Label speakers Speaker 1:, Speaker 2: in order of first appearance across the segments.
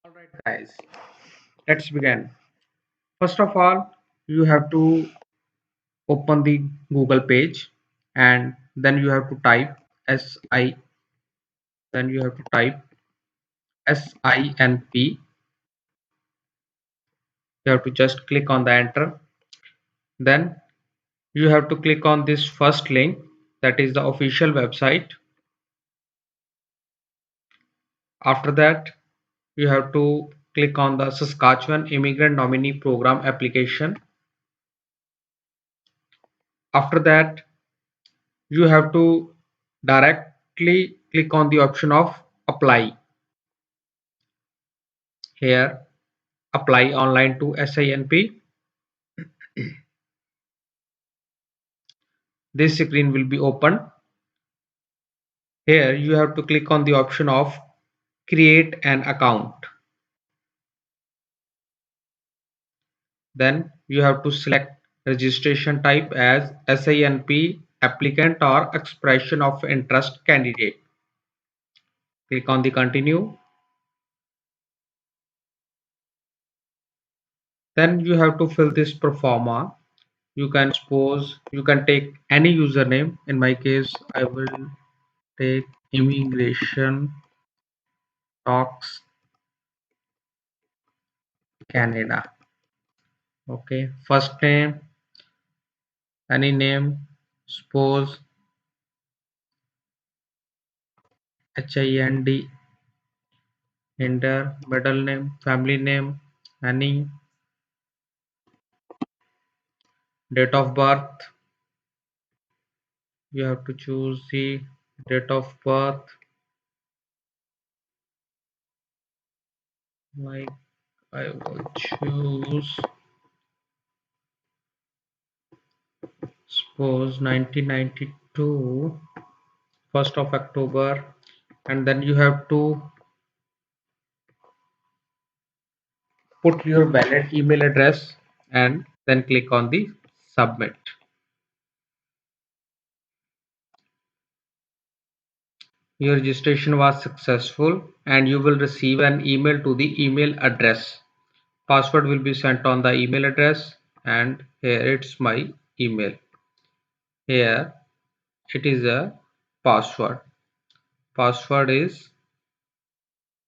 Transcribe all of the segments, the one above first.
Speaker 1: Alright guys, let's begin. First of all, you have to open the Google page and then you have to type SI, then you have to type SINP. You have to just click on the enter. Then you have to click on this first link, that is the official website. After that, you have to click on the Saskatchewan Immigrant Nominee Program application. After that, you have to directly click on the option of apply. Here, apply online to SINP. This screen will be open. Here you have to click on the option of create an account. Then you have to select registration type as SINP applicant or expression of interest candidate. Click on the continue. Then you have to fill this pro forma. You can take any username. In my case, I will take immigration talks Canada. Okay, first name, any name, suppose HIND, Hinder, middle name, family name, any, date of birth. You have to choose the date of birth, like I will choose suppose 1992, 1st of October, and then you have to put your valid email address and then click on the submit. Your registration was successful and you will receive an email to the email address. Password will be sent on the email address, and here it's my email. Here it is a password. Password is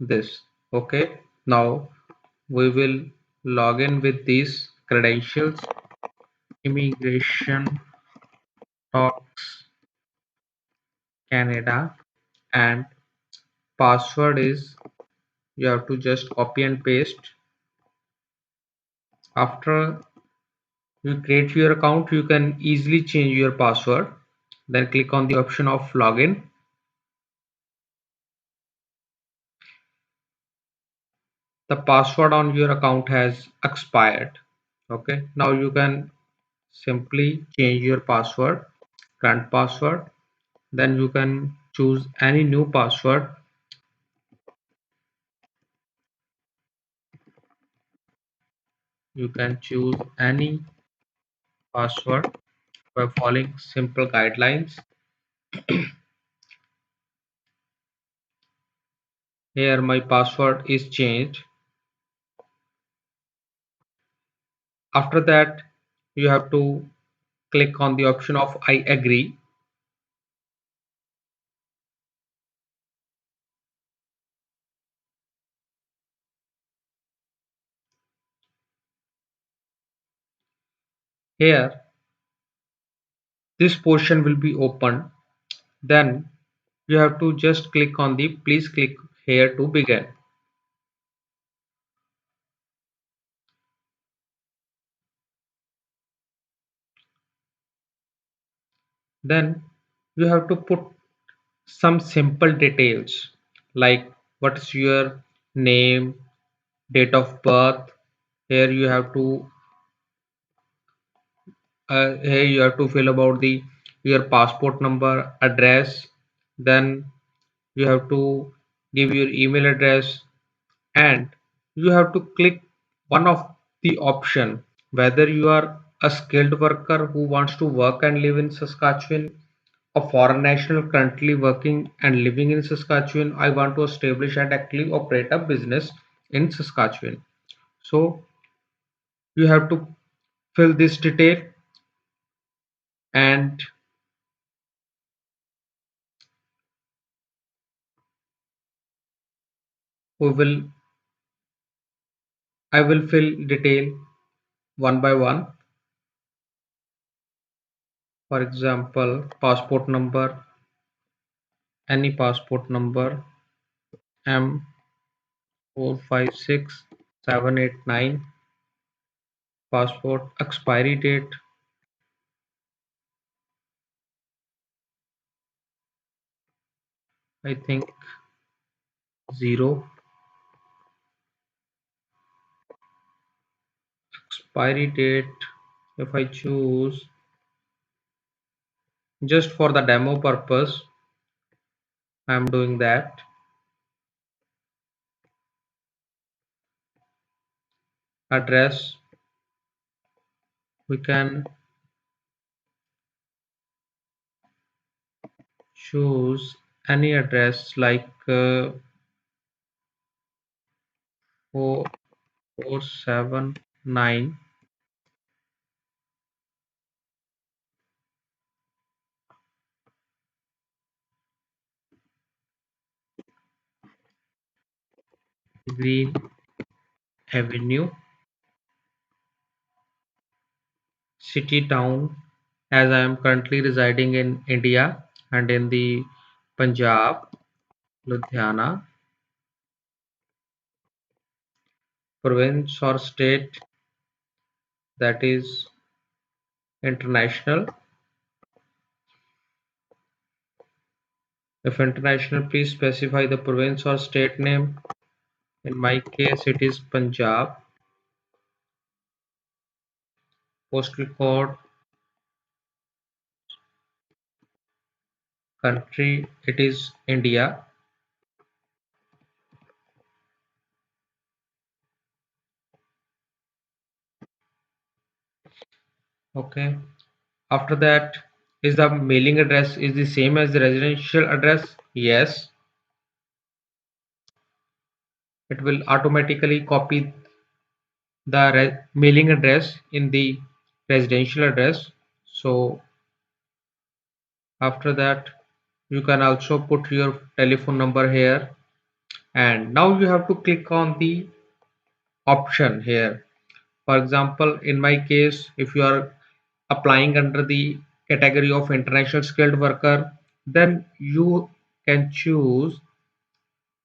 Speaker 1: this. Okay. Now we will log in with these credentials. Immigration Talks Canada, and password is, you have to just copy and paste. After you create your account, you can easily change your password. Then click on the option of login. The password on your account has expired. Okay, now you can simply change your password, current password. Then you can choose any new password. You can choose any password by following simple guidelines. Here my password is changed. After that, you have to click on the option of I agree. Here this portion will be open. Then you have to just click on the please click here to begin. Then you have to put some simple details like what is your name, date of birth. Here you have to here you have to fill about the your passport number, address. Then you have to give your email address, and you have to click one of the option whether you are a skilled worker who wants to work and live in Saskatchewan, a foreign national currently working and living in Saskatchewan. I want to establish and actually operate a business in Saskatchewan. So you have to fill this detail, and we will I will fill detail one by one. For example, passport number, any passport number, M456789, passport expiry date, I think 0, expiry date, if I choose just for the demo purpose, I am doing that. Address, we can choose any address like 4479 Green Avenue, city town, as I am currently residing in India and in the Punjab, Ludhiana, province or state, that is international. If international, please specify the province or state name. In my case, it is Punjab. Postal code, country, it is India. Okay. After that, is the mailing address is the same as the residential address? Yes. It will automatically copy the mailing address in the residential address. So after that, you can also put your telephone number here, and now you have to click on the option here. For example, in my case, if you are applying under the category of international skilled worker, then you can choose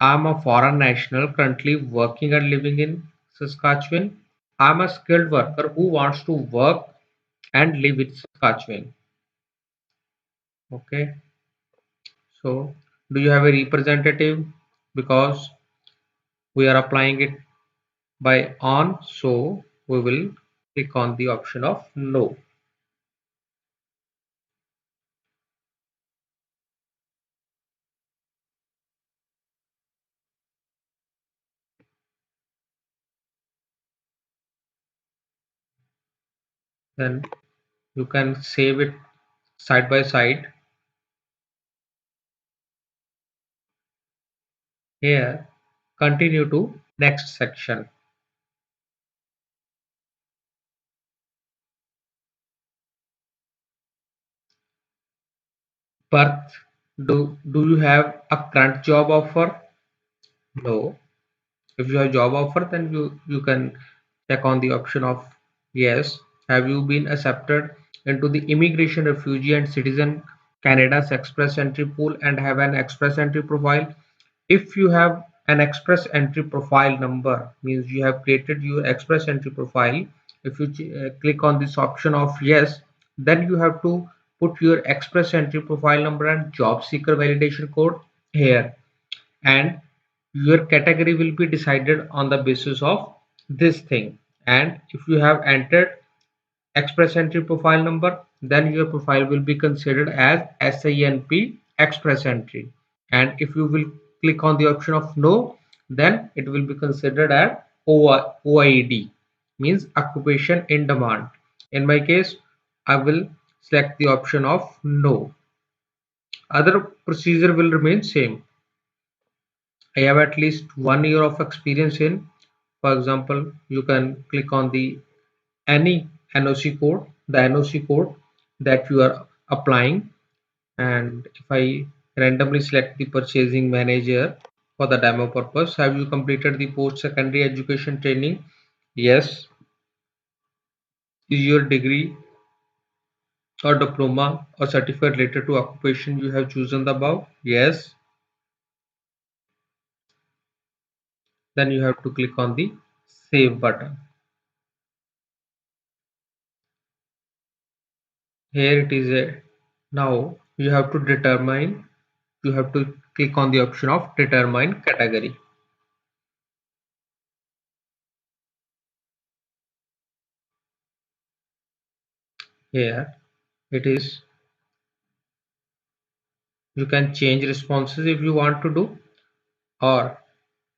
Speaker 1: I'm a foreign national currently working and living in Saskatchewan. I'm a skilled worker who wants to work and live in Saskatchewan. Okay, so do you have a representative? Because we are applying it by on, so we will click on the option of no. Then you can save it side by side. Here, continue to next section. Birth. Do you have a current job offer? No. If you have job offer, then you can check on the option of yes. Have you been accepted into the immigration, refugee and citizen Canada's express entry pool and have an express entry profile? If you have an express entry profile number, means you have created your express entry profile. If you click on this option of yes, then you have to put your express entry profile number and job seeker validation code here, and your category will be decided on the basis of this thing. And if you have entered express entry profile number, then your profile will be considered as SINP express entry. And if you will click on the option of no, then it will be considered as OID, means occupation in demand. In my case, I will select the option of no. Other procedure will remain same. I have at least 1 year of experience in For example, you can click on the any NOC code, the NOC code that you are applying, and if I randomly select the purchasing manager for the demo purpose. Have you completed the post secondary education training? Yes. Is your degree or diploma or certificate related to occupation you have chosen the above? Yes. Then you have to click on the save button. Here it is a now you have to determine, you have to click on the option of determine category. Here it is, you can change responses if you want to do, or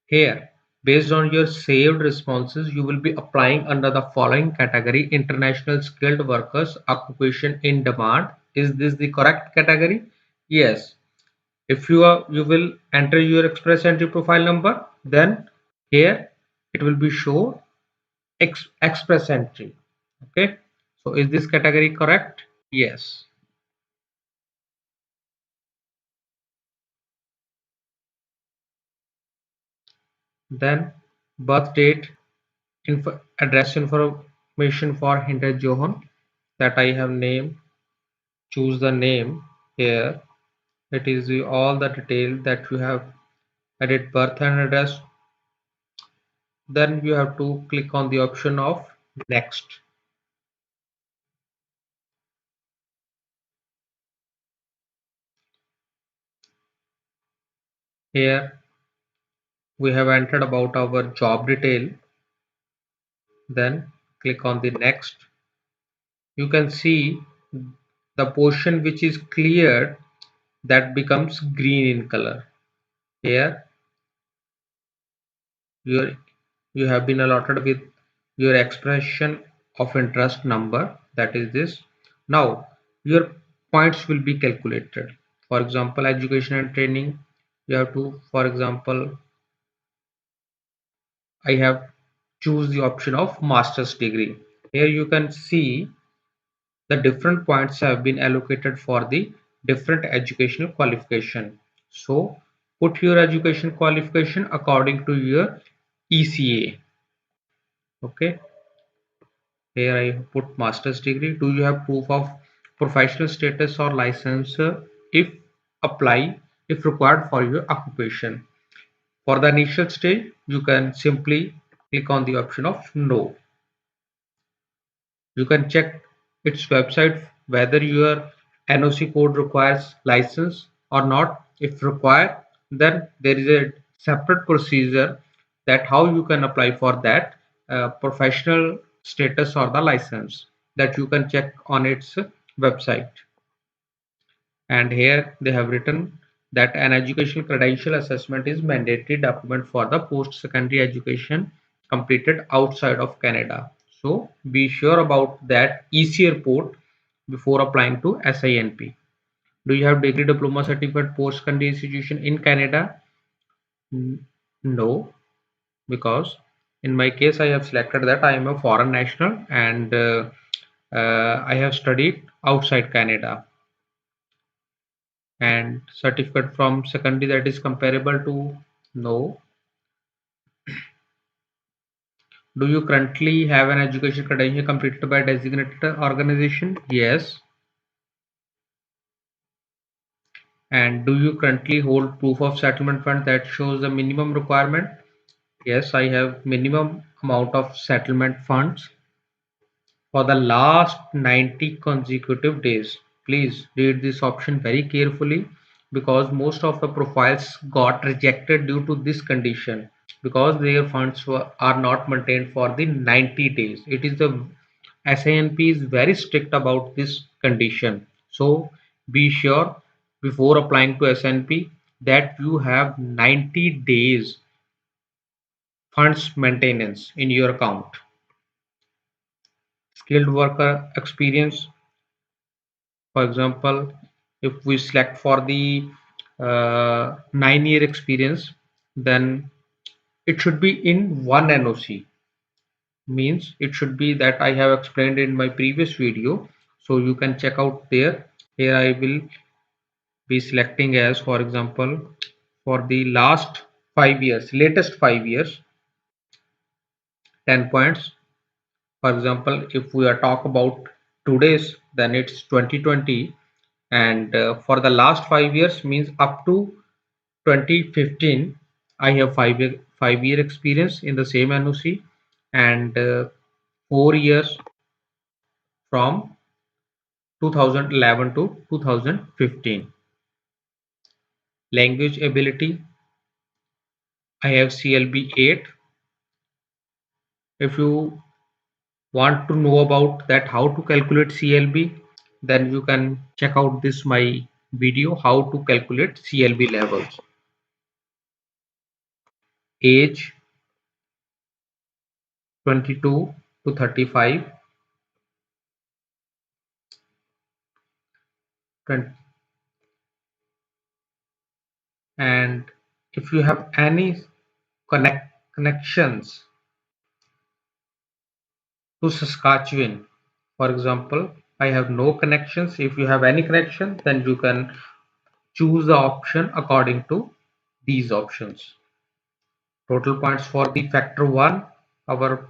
Speaker 1: here based on your saved responses you will be applying under the following category: international skilled workers, occupation in demand. Is this the correct category? Yes. If you will enter your express entry profile number, then here it will be show express entry. Okay, so is this category correct? Yes. Then birth date, address information for Hinter Johan, that I have name. Choose the name. Here it is all the detail that you have added, birth and address. Then you have to click on the option of next. Here we have entered about our job detail. Then click on the next. You can see the portion which is cleared, that becomes green in color. Here you you have been allotted with your expression of interest number, that is this. Now your points will be calculated. For example, education and training, you have to, for example, I have choose the option of master's degree. Here you can see the different points have been allocated for the different educational qualification. So put your education qualification according to your ECA. Okay, here I put master's degree. Do you have proof of professional status or license? If apply, if required for your occupation. For the initial stage, you can simply click on the option of no. You can check its website whether your NOC code requires license or not. If required, then there is a separate procedure that how you can apply for that professional status or the license, that you can check on its website. And here they have written that an educational credential assessment is mandatory document for the post-secondary education completed outside of Canada. So be sure about that EC report before applying to SINP. Do you have degree, diploma, certificate, post-secondary institution in Canada? No, because in my case I have selected that I am a foreign national, and I have studied outside Canada. And certificate from secondary that is comparable to, no. Do you currently have an education credential completed by designated organization? Yes. And do you currently hold proof of settlement fund that shows the minimum requirement? Yes, I have minimum amount of settlement funds for the last 90 consecutive days. Please read this option very carefully, because most of the profiles got rejected due to this condition, because their funds are not maintained for the 90 days. It is the SINP is very strict about this condition. So be sure before applying to SNP that you have 90 days funds maintenance in your account. Skilled worker experience. For example, if we select for the 9-year experience, then it should be in one NOC. Means it should be that I have explained in my previous video, so you can check out there. Here I will be selecting as, for example, for the last 5 years, latest 5 years, 10 points. For example, if we are talk about today's, then it's 2020, and for the last 5 years means up to 2015, I have 5 year experience in the same NOC, and 4 years from 2011 to 2015. Language ability, I have CLB 8. If you want to know about that how to calculate CLB, then you can check out this my video how to calculate CLB levels. Age 22 to 35. And if you have any connections to Saskatchewan, for example, I have no connections. If you have any connection, then you can choose the option according to these options. Total points for the factor 1, our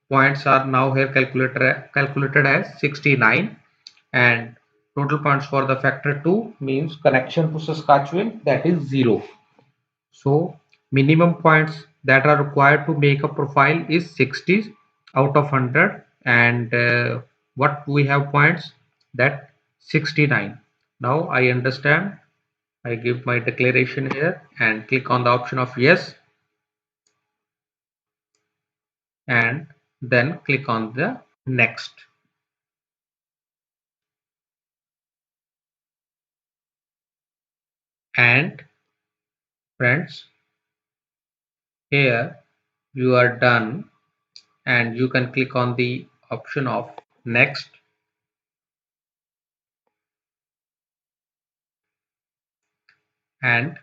Speaker 1: points are now here calculated as 69, and total points for the factor 2 means connection to Saskatchewan, that is 0. So minimum points that are required to make a profile is 60 out of 100, and what we have points, that 69. Now I understand. I give my declaration here and click on the option of yes, and then click on the next. And friends, here you are done, and you can click on the option of next, and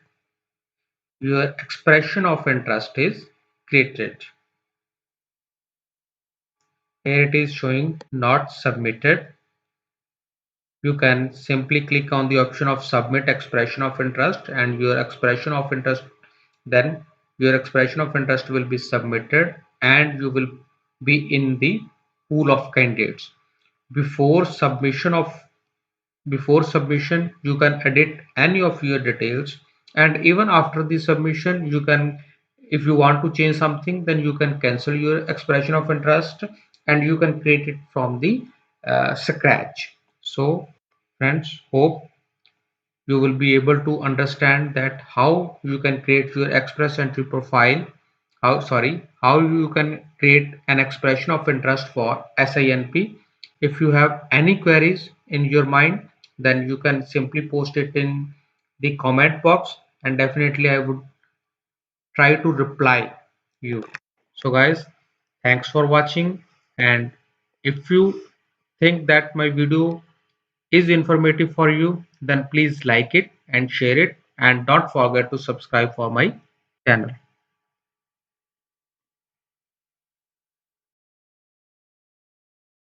Speaker 1: your expression of interest is created. Here it is showing not submitted. You can simply click on the option of submit expression of interest, and your expression of interest, then your expression of interest will be submitted, and you will be in the pool of candidates. Before submission of Before submission, you can edit any of your details, and even after the submission, you can, if you want to change something, then you can cancel your expression of interest, and you can create it from the scratch. So friends, hope you will be able to understand that how you can create your express entry profile, how you can create an expression of interest for SINP. If you have any queries in your mind, then you can simply post it in the comment box, and definitely I would try to reply you. So guys, thanks for watching, and if you think that my video is informative for you, then please like it and share it, and don't forget to subscribe for my channel.